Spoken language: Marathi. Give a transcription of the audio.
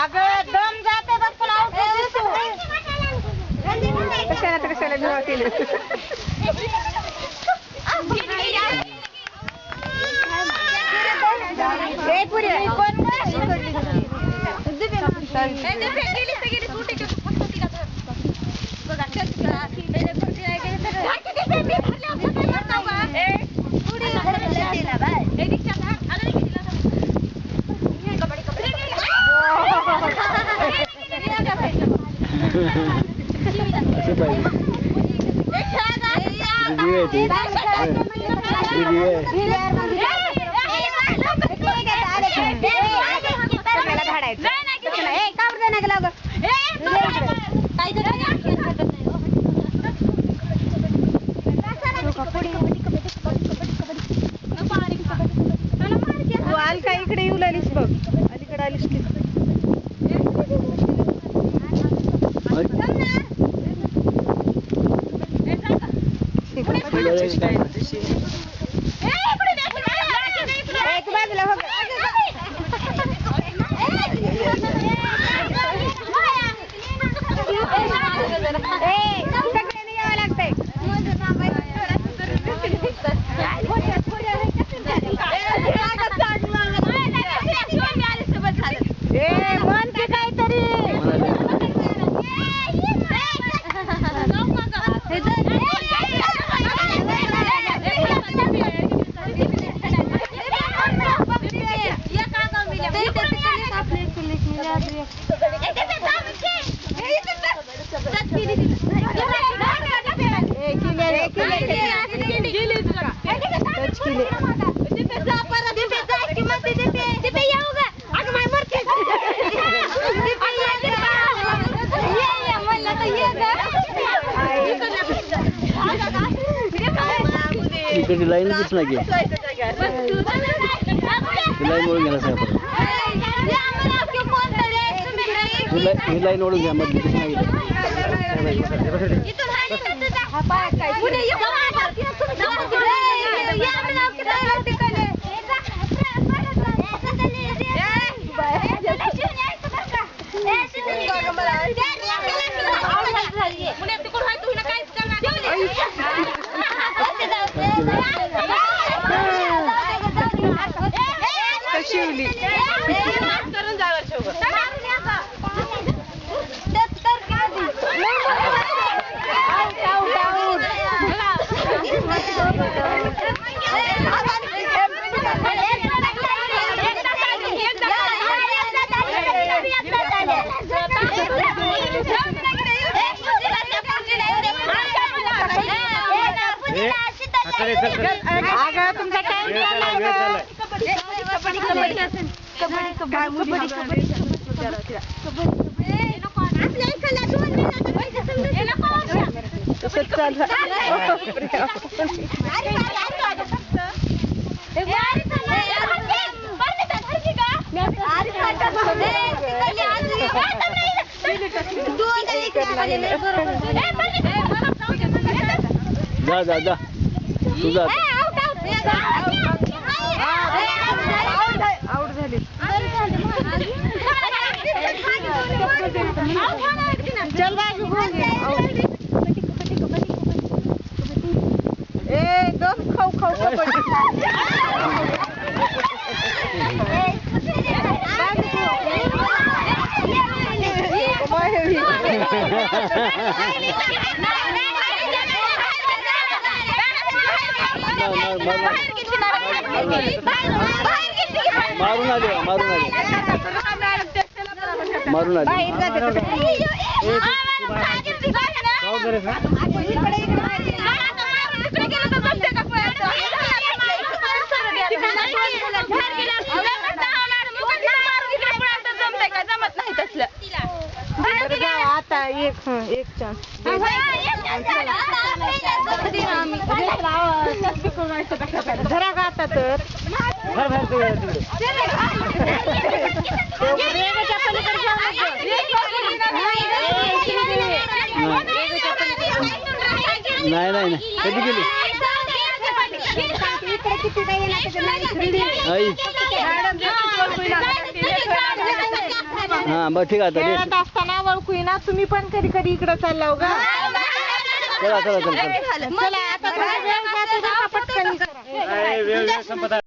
अगं दम जाते बघ पण कशाला भिवा केली का इकडे येऊ लागलीस बघ अलीकडे आलीस की इकडे लाईन दिसला की लाईन ओळून घ्या साहेब ही लाईन ओळून घ्या मधली दिसला शिवली अगं तुमचा टाइम जा जा जा तू जा आउट झाली चल बाजू ए दम खाऊ खाऊ कबड्डी मारून आले मारून आले आता एक चान्स धरा का आता तर नाही नाही नाही कधी गेली आई हा बरं ठीक आहे आता खेळत असताना ओळखू ना तुम्ही पण कधी कधी इकडे चालला हो गा चला चला चला चला आता थोडा वेळ जातो बरं का, पटकन करा.